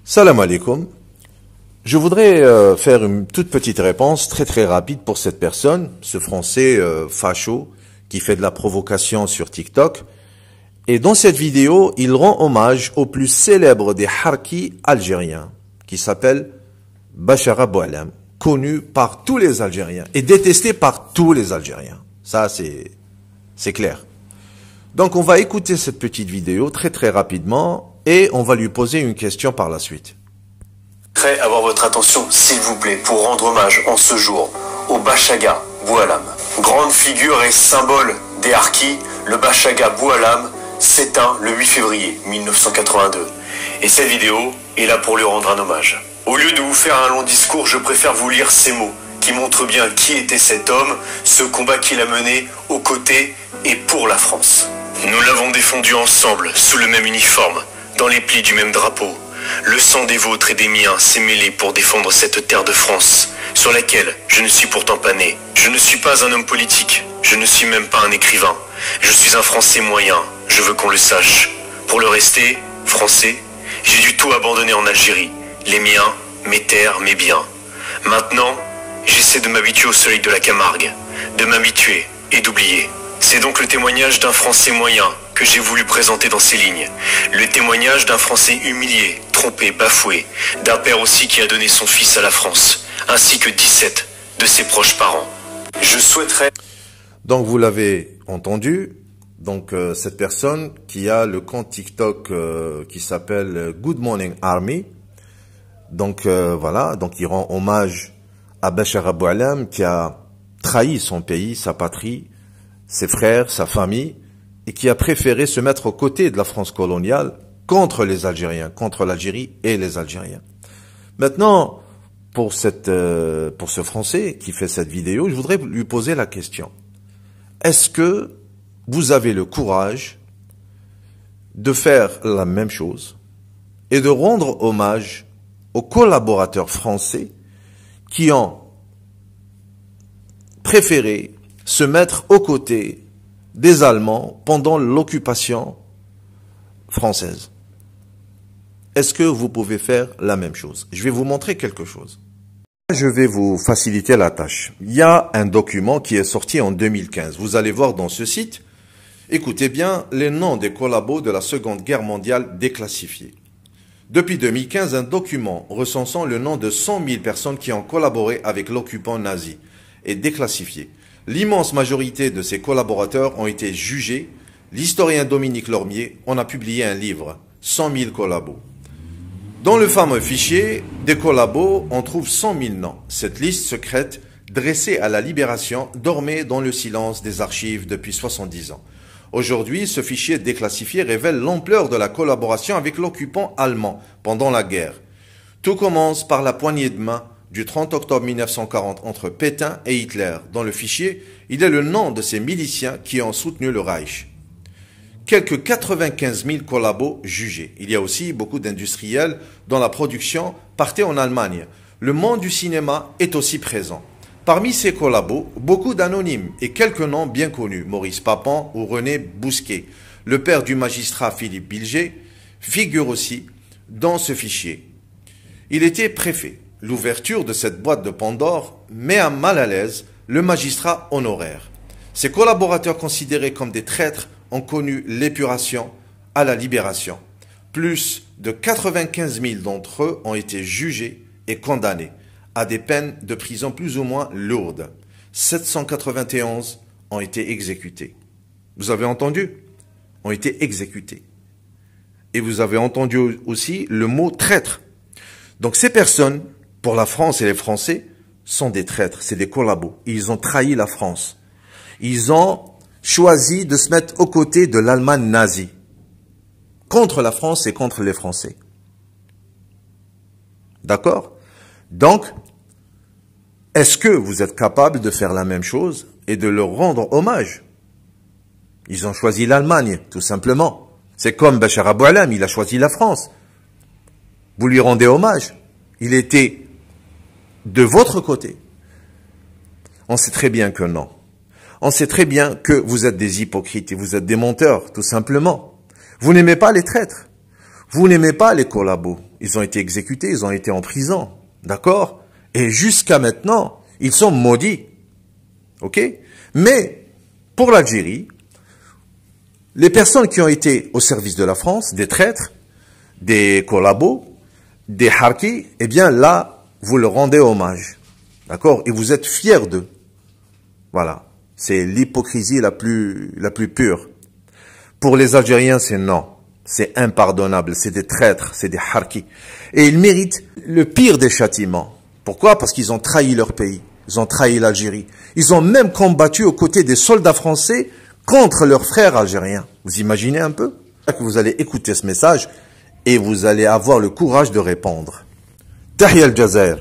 Salam alaikum. Je voudrais faire une toute petite réponse très rapide pour cette personne, ce Français facho qui fait de la provocation sur TikTok. Et dans cette vidéo, il rend hommage au plus célèbre des harkis algériens, qui s'appelle Bachara Boualem, connu par tous les Algériens et détesté par tous les Algériens. Ça, c'est clair. Donc, on va écouter cette petite vidéo très rapidement et on va lui poser une question par la suite. J'aimerais avoir votre attention, s'il vous plaît, pour rendre hommage en ce jour au Bachaga Boualem. Grande figure et symbole des harkis, le Bachaga Boualem s'éteint le 8 février 1982. Et cette vidéo est là pour lui rendre un hommage. Au lieu de vous faire un long discours, je préfère vous lire ces mots qui montrent bien qui était cet homme, ce combat qu'il a mené aux côtés et pour la France. Nous l'avons défendu ensemble, sous le même uniforme, dans les plis du même drapeau. Le sang des vôtres et des miens s'est mêlé pour défendre cette terre de France, sur laquelle je ne suis pourtant pas né. Je ne suis pas un homme politique, je ne suis même pas un écrivain. Je suis un Français moyen, je veux qu'on le sache. Pour le rester, Français, j'ai dû tout abandonner en Algérie. Les miens, mes terres, mes biens. Maintenant, j'essaie de m'habituer au soleil de la Camargue, de m'habituer et d'oublier. C'est donc le témoignage d'un Français moyen que j'ai voulu présenter dans ces lignes. Le témoignage d'un Français humilié, trompé, bafoué, d'un père aussi qui a donné son fils à la France, ainsi que 17 de ses proches parents. Je souhaiterais... Donc vous l'avez entendu, donc cette personne qui a le compte TikTok qui s'appelle Good Morning Army, donc voilà, donc il rend hommage à Bachara Boualem qui a trahi son pays, sa patrie, ses frères, sa famille, et qui a préféré se mettre aux côtés de la France coloniale contre les Algériens, contre l'Algérie et les Algériens. Maintenant, pour ce Français qui fait cette vidéo, je voudrais lui poser la question. Est-ce que vous avez le courage de faire la même chose et de rendre hommage aux collaborateurs français qui ont préféré se mettre aux côtés des Allemands pendant l'occupation française? Est-ce que vous pouvez faire la même chose? Je vais vous montrer quelque chose. Je vais vous faciliter la tâche. Il y a un document qui est sorti en 2015. Vous allez voir dans ce site, écoutez bien, les noms des collabos de la Seconde Guerre mondiale déclassifiés. Depuis 2015, un document recensant le nom de 100 000 personnes qui ont collaboré avec l'occupant nazi est déclassifié. L'immense majorité de ses collaborateurs ont été jugés. L'historien Dominique Lormier en a publié un livre, 100 000 collabos. Dans le fameux fichier des collabos, on trouve 100 000 noms. Cette liste secrète, dressée à la Libération, dormait dans le silence des archives depuis 70 ans. Aujourd'hui, ce fichier déclassifié révèle l'ampleur de la collaboration avec l'occupant allemand pendant la guerre. Tout commence par la poignée de main du 30 octobre 1940 entre Pétain et Hitler. Dans le fichier, il est le nom de ces miliciens qui ont soutenu le Reich. Quelques 95 000 collabos jugés. Il y a aussi beaucoup d'industriels dont la production partait en Allemagne. Le monde du cinéma est aussi présent. Parmi ces collabos, beaucoup d'anonymes et quelques noms bien connus, Maurice Papon ou René Bousquet. Le père du magistrat Philippe Bilger figure aussi dans ce fichier. Il était préfet. L'ouverture de cette boîte de Pandore met à mal à l'aise le magistrat honoraire. Ses collaborateurs considérés comme des traîtres ont connu l'épuration à la libération. Plus de 95 000 d'entre eux ont été jugés et condamnés à des peines de prison plus ou moins lourdes. 791 ont été exécutés. Vous avez entendu? Ont été exécutés. Et vous avez entendu aussi le mot traître. Donc ces personnes, pour la France et les Français, sont des traîtres, c'est des collabos. Ils ont trahi la France. Ils ont choisi de se mettre aux côtés de l'Allemagne nazie, contre la France et contre les Français. D'accord? Donc, est-ce que vous êtes capable de faire la même chose et de leur rendre hommage? Ils ont choisi l'Allemagne, tout simplement. C'est comme Bachara Boualem, il a choisi la France. Vous lui rendez hommage. Il était de votre côté. On sait très bien que non. On sait très bien que vous êtes des hypocrites et vous êtes des menteurs, tout simplement. Vous n'aimez pas les traîtres. Vous n'aimez pas les collabos. Ils ont été exécutés, ils ont été en prison. D'accord? Et jusqu'à maintenant, ils sont maudits. Ok? Mais, pour l'Algérie, les personnes qui ont été au service de la France, des traîtres, des collabos, des harkis, eh bien là, vous leur rendez hommage. D'accord? Et vous êtes fiers d'eux. Voilà. C'est l'hypocrisie la plus pure. Pour les Algériens, c'est non. C'est impardonnable. C'est des traîtres, c'est des harkis. Et ils méritent le pire des châtiments. Pourquoi? Parce qu'ils ont trahi leur pays. Ils ont trahi l'Algérie. Ils ont même combattu aux côtés des soldats français contre leurs frères algériens. Vous imaginez un peu? Vous allez écouter ce message et vous allez avoir le courage de répondre. Tahia al-Jazair.